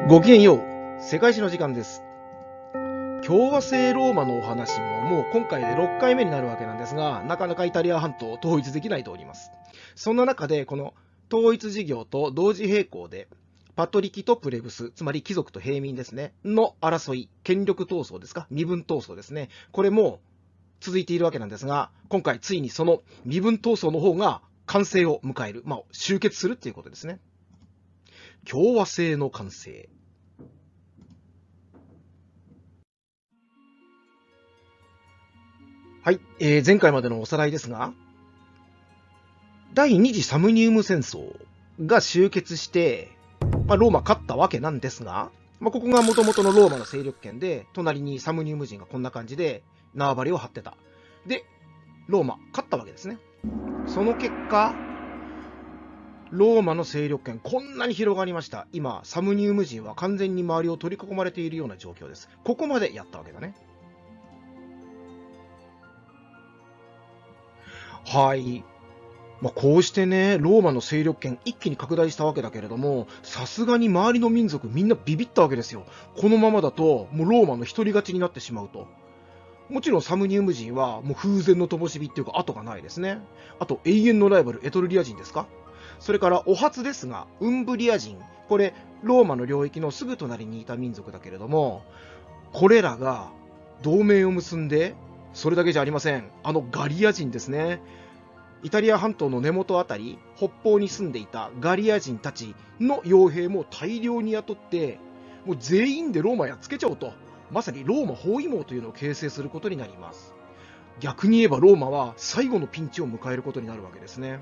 ごきげんよう。世界史の時間です。共和制ローマのお話ももう今回で6回目になるわけなんですが、なかなかイタリア半島を統一できないとおります。そんな中でこの統一事業と同時並行でパトリキとプレブス、つまり貴族と平民ですね、の争い、権力闘争ですか、身分闘争ですね。これも続いているわけなんですが、今回ついにその身分闘争の方が完成を迎える、終結するっていうことですね。共和制の完成。はい、前回までのおさらいですが、第二次サムニウム戦争が終結して、ローマ勝ったわけなんですが、ここが元々のローマの勢力圏で、隣にサムニウム人がこんな感じで縄張りを張ってた。で、ローマ勝ったわけですね。その結果、ローマの勢力圏こんなに広がりました。今、サムニウム人は完全に周りを取り囲まれているような状況です。ここまでやったわけだね。はい。こうしてね、ローマの勢力圏一気に拡大したわけだけれども、さすがに周りの民族みんなビビったわけですよ。このままだと、もうローマの一人勝ちになってしまうと。もちろんサムニウム人はもう風前の灯火っていうか後がないですね。あと永遠のライバルエトルリア人ですか。それからお初ですが、ウンブリア人。これ、ローマの領域のすぐ隣にいた民族だけれども、これらが同盟を結んで、それだけじゃありません。ガリア人ですね。イタリア半島の根元あたり、北方に住んでいたガリア人たちの傭兵も大量に雇って、もう全員でローマやっつけちゃおうと、まさにローマ包囲網というのを形成することになります。逆に言えばローマは最後のピンチを迎えることになるわけですね。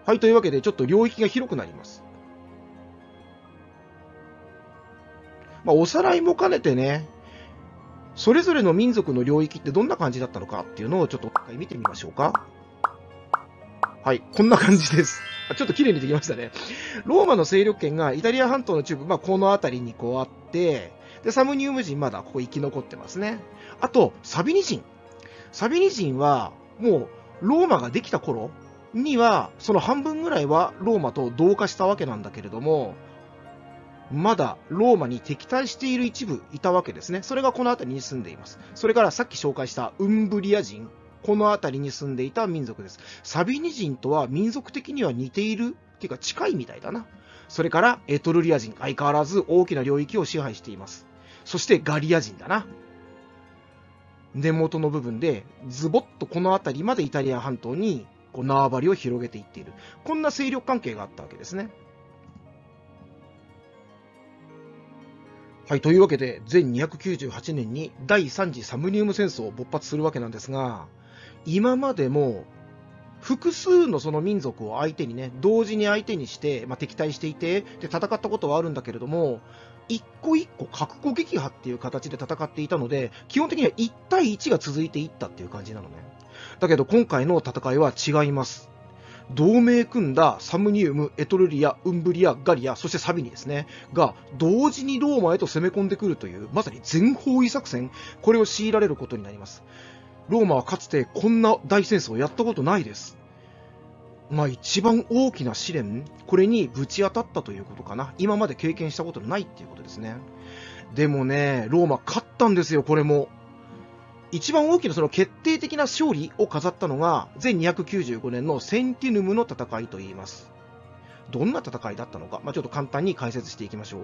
はい、というわけでちょっと領域が広くなります。おさらいも兼ねてね、それぞれの民族の領域ってどんな感じだったのかっていうのをちょっと一回見てみましょうか。はい、こんな感じです。ちょっと綺麗にできましたね。ローマの勢力圏がイタリア半島の中部、この辺りにこうあって、で、サムニウム人まだここ生き残ってますね。あと、サビニ人。サビニ人は、もう、ローマができた頃には、その半分ぐらいはローマと同化したわけなんだけれども、まだローマに敵対している一部いたわけですね。それがこの辺りに住んでいます。それからさっき紹介したウンブリア人。この辺りに住んでいた民族です。サビニ人とは民族的には似ているっていうか近いみたいだな。それからエトルリア人。相変わらず大きな領域を支配しています。そしてガリア人だな。根元の部分でズボッとこの辺りまでイタリア半島にこう縄張りを広げていっている。こんな勢力関係があったわけですね。はい、というわけで、全298年に第3次サムニウム戦争を勃発するわけなんですが、今までも複数のその民族を相手にね、同時に相手にして、敵対していて、で、戦ったことはあるんだけれども、一個一個核攻撃破っていう形で戦っていたので、基本的には1対1が続いていったっていう感じなのね。だけど今回の戦いは違います。同盟組んだサムニウム、エトルリア、ウンブリア、ガリア、そしてサビニですね、が同時にローマへと攻め込んでくるという、まさに全方位作戦、これを強いられることになります。ローマはかつてこんな大戦争をやったことないです。一番大きな試練、これにぶち当たったということかな。今まで経験したことのないっていうことですね。でもね、ローマ勝ったんですよ、これも。一番大きなその決定的な勝利を飾ったのが、全295年のセンティヌムの戦いといいます。どんな戦いだったのか、ちょっと簡単に解説していきましょう。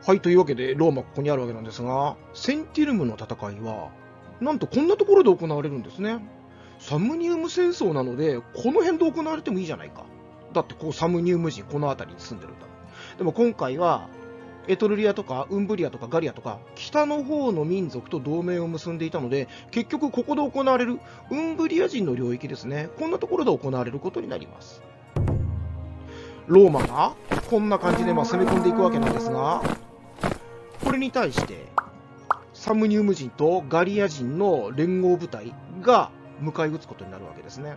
はい、というわけで、ローマここにあるわけなんですが、センティヌムの戦いは、なんとこんなところで行われるんですね。サムニウム戦争なので、この辺で行われてもいいじゃないか。だってこうサムニウム人この辺りに住んでるんだ。でも今回は、エトルリアとかウンブリアとかガリアとか北の方の民族と同盟を結んでいたので、結局ここで行われるウンブリア人の領域ですね、こんなところで行われることになります。ローマがこんな感じで攻め込んでいくわけなんですが、これに対してサムニウム人とガリア人の連合部隊が迎え撃つことになるわけですね。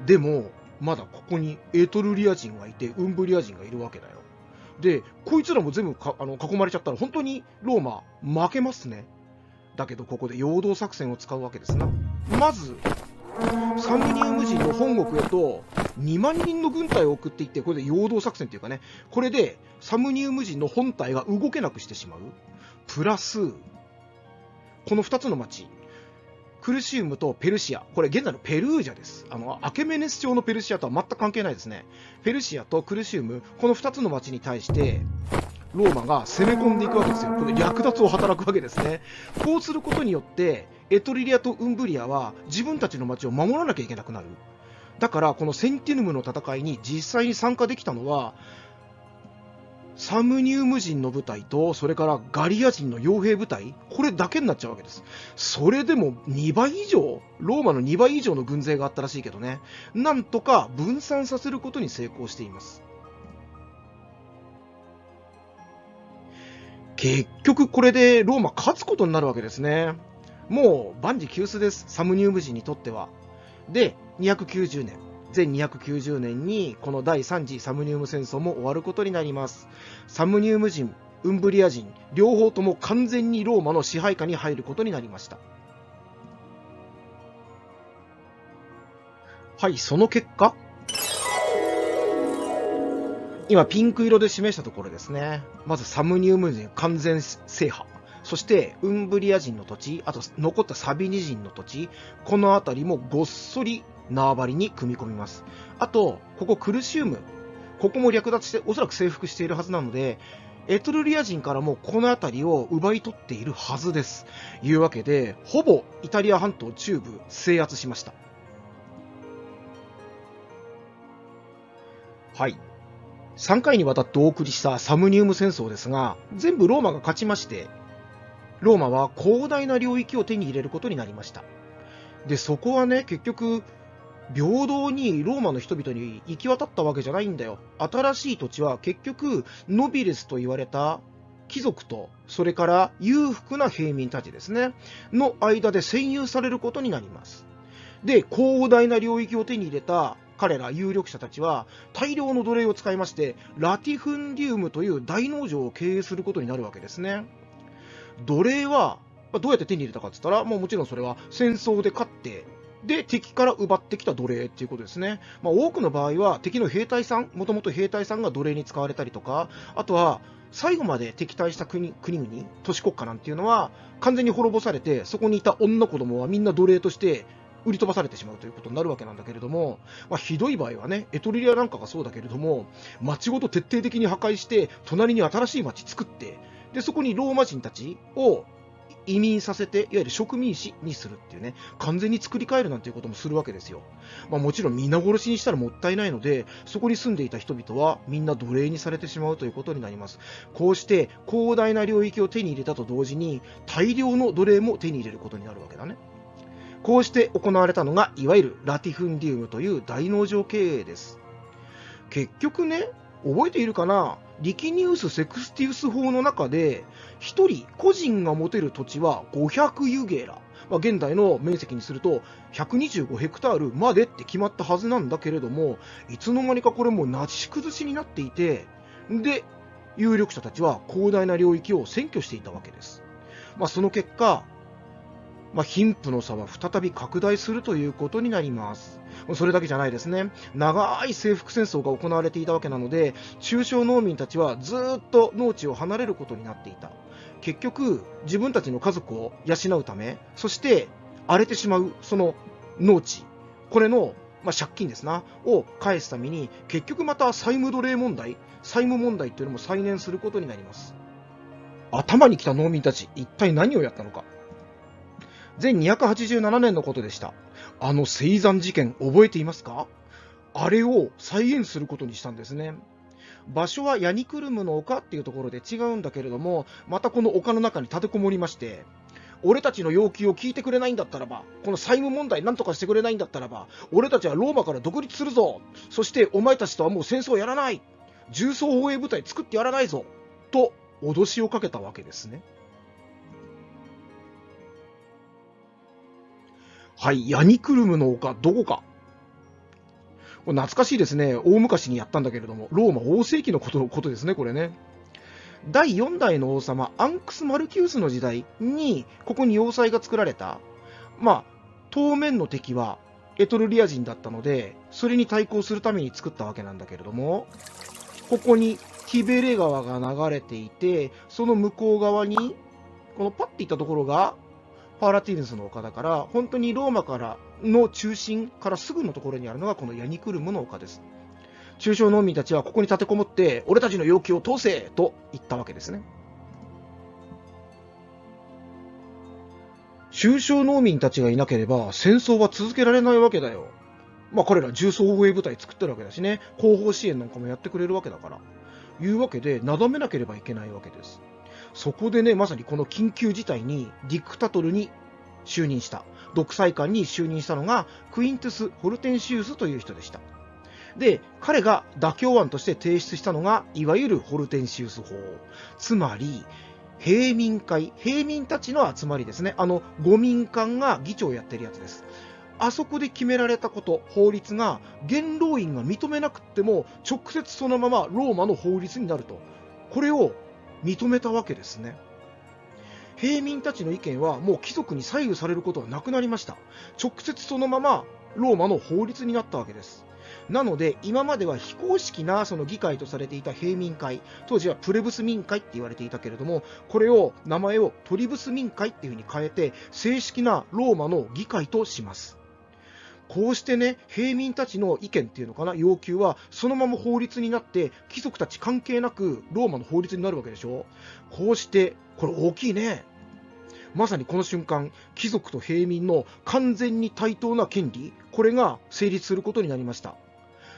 でもまだここにエトルリア人がいてウンブリア人がいるわけだよ。で、こいつらも全部囲まれちゃったら本当にローマ負けますね。だけどここで陽動作戦を使うわけですな。まずサムニウム人の本国へと2万人の軍隊を送っていって、これで陽動作戦というかね、これでサムニウム人の本体が動けなくしてしまう。プラス、この2つの町、クルシウムとペルシア、これ現在のペルージャです。アケメネス朝のペルシアとは全く関係ないですね。ペルシアとクルシウム、この2つの町に対して、ローマが攻め込んでいくわけですよ。これ略奪を働くわけですね。こうすることによって、エトリリアとウンブリアは自分たちの町を守らなきゃいけなくなる。だから、このセンティヌムの戦いに実際に参加できたのは、サムニウム人の部隊と、それからガリア人の傭兵部隊、これだけになっちゃうわけです。それでも2倍以上、ローマの2倍以上の軍勢があったらしいけどね、なんとか分散させることに成功しています。結局これでローマ勝つことになるわけですね。もう万事休すです、サムニウム人にとっては。で、290年。前290年にこの第3次サムニウム戦争も終わることになります。サムニウム人、ウンブリア人、両方とも完全にローマの支配下に入ることになりました。はい、その結果、今ピンク色で示したところですね。まずサムニウム人完全制覇。そしてウンブリア人の土地、あと残ったサビニ人の土地、この辺りもごっそり縄張りに組み込みます。あと、ここクルシウム、ここも略奪しておそらく征服しているはずなので、エトルリア人からもこの辺りを奪い取っているはずです。いうわけで、ほぼイタリア半島中部制圧しました。はい。3回にわたってお送りしたサムニウム戦争ですが、全部ローマが勝ちまして、ローマは広大な領域を手に入れることになりました。で、そこはね、結局、平等にローマの人々に行き渡ったわけじゃないんだよ。新しい土地は結局、ノビレスと言われた貴族と、それから裕福な平民たちですね、の間で占有されることになります。で、広大な領域を手に入れた彼ら有力者たちは大量の奴隷を使いまして、ラティフンディウムという大農場を経営することになるわけですね。奴隷はどうやって手に入れたかって言ったら、もちろんそれは戦争で勝って、で、敵から奪ってきた奴隷っていうことですね。多くの場合は敵の兵隊さん、もともと兵隊さんが奴隷に使われたりとか、あとは最後まで敵対した国々、都市国家なんていうのは完全に滅ぼされて、そこにいた女子供はみんな奴隷として売り飛ばされてしまうということになるわけなんだけれども、ひどい場合はね、エトリリアなんかがそうだけれども、町ごと徹底的に破壊して、隣に新しい町作って、で、そこにローマ人たちを移民させて、いわゆる植民地にするっていうね、完全に作り変えるなんていうこともするわけですよ。もちろん皆殺しにしたらもったいないので、そこに住んでいた人々はみんな奴隷にされてしまうということになります。こうして広大な領域を手に入れたと同時に、大量の奴隷も手に入れることになるわけだね。こうして行われたのが、いわゆるラティフンディウムという大農場経営です。結局ね、覚えているかな、リキニウス・セクスティウス法の中で、一人個人が持てる土地は500ユゲーラ。現代の面積にすると125ヘクタールまでって決まったはずなんだけれども、いつの間にかこれもうなし崩しになっていて、で、有力者たちは広大な領域を占拠していたわけです。その結果、貧富の差は再び拡大するということになります。それだけじゃないですね。長い征服戦争が行われていたわけなので、中小農民たちはずっと農地を離れることになっていた。結局、自分たちの家族を養うため、そして荒れてしまうその農地、これの、借金ですな、を返すために、結局また債務奴隷問題、債務問題っていうのも再燃することになります。頭に来た農民たち、一体何をやったのか。前287年のことでした。あの青山事件覚えていますか？あれを再現することにしたんですね。場所はヤニクルムの丘っていうところで違うんだけれども、またこの丘の中に立てこもりまして、俺たちの要求を聞いてくれないんだったらば、この債務問題なんとかしてくれないんだったらば、俺たちはローマから独立するぞ。そしてお前たちとはもう戦争をやらない。重装防衛部隊作ってやらないぞ。と脅しをかけたわけですね。はい、ヤニクルムの丘、どこか。これ懐かしいですね。大昔にやったんだけれども、ローマ王世紀のことですね、これね。第4代の王様、アンクス・マルキウスの時代に、ここに要塞が作られた。当面の敵は、エトルリア人だったので、それに対抗するために作ったわけなんだけれども、ここにティベレ川が流れていて、その向こう側に、このパッていったところがパラティヌスの丘だから、本当にローマからの中心からすぐのところにあるのがこのヤニクルムの丘です。中小農民たちはここに立てこもって、俺たちの要求を通せと言ったわけですね。中小農民たちがいなければ戦争は続けられないわけだよ。まあ彼ら重装護衛部隊作ってるわけだしね、後方支援なんかもやってくれるわけだから。いうわけで、なだめなければいけないわけです。そこでね、まさにこの緊急事態にディクタトルに就任した、独裁官に就任したのがクイントゥス・ホルテンシウスという人でした。で、彼が妥協案として提出したのが、いわゆるホルテンシウス法。つまり、平民会、平民たちの集まりですね。御民間が議長をやってるやつです。あそこで決められたこと、法律が、元老院が認めなくっても、直接そのままローマの法律になると。これを認めたわけですね。平民たちの意見はもう貴族に左右されることはなくなりました。直接そのままローマの法律になったわけです。なので、今までは非公式なその議会とされていた平民会、当時はプレブス民会って言われていたけれども、これを、名前をトリブス民会っていうふうに変えて、正式なローマの議会とします。こうしてね、平民たちの意見っていうのかな、要求は、そのまま法律になって、貴族たち関係なく、ローマの法律になるわけでしょ。こうして、これ大きいね。まさにこの瞬間、貴族と平民の完全に対等な権利、これが成立することになりました。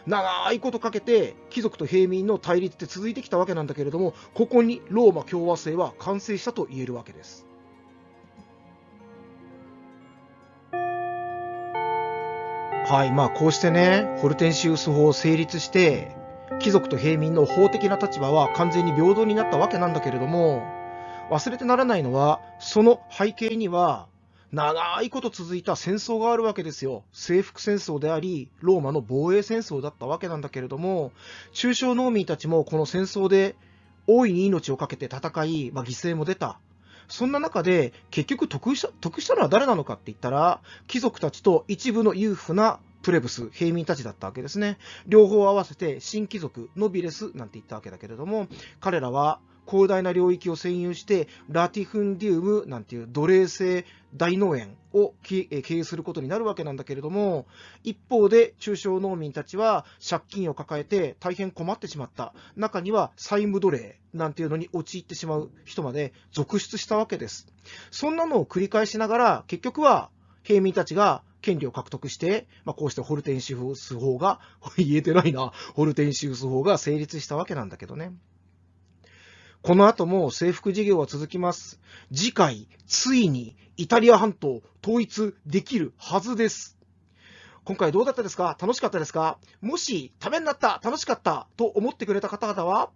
長いことかけて貴族と平民の対立って続いてきたわけなんだけれども、ここにローマ共和制は完成したと言えるわけです。はい、まあこうしてね、ホルテンシウス法を成立して、貴族と平民の法的な立場は完全に平等になったわけなんだけれども、忘れてならないのは、その背景には、長いこと続いた戦争があるわけですよ。征服戦争であり、ローマの防衛戦争だったわけなんだけれども、中小農民たちもこの戦争で大いに命を懸けて戦い、犠牲も出た。そんな中で、結局得したのは誰なのかって言ったら、貴族たちと一部の裕福なプレブス、平民たちだったわけですね。両方合わせて新貴族、ノビレスなんて言ったわけだけれども、彼らは広大な領域を占有して、ラティフンディウムなんていう奴隷制大農園を経営することになるわけなんだけれども、一方で中小農民たちは借金を抱えて大変困ってしまった。中には債務奴隷なんていうのに陥ってしまう人まで続出したわけです。そんなのを繰り返しながら、結局は平民たちが権利を獲得して、こうしてホルテンシウス法が、言えてないな、ホルテンシウス法が成立したわけなんだけどね。この後も征服事業は続きます。次回、ついにイタリア半島統一できるはずです。今回どうだったですか？楽しかったですか？もし、ためになった、楽しかったと思ってくれた方々は、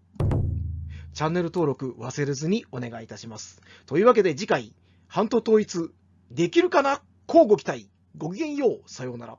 チャンネル登録忘れずにお願いいたします。というわけで次回、半島統一できるかな？乞うご期待。ごきげんよう。さようなら。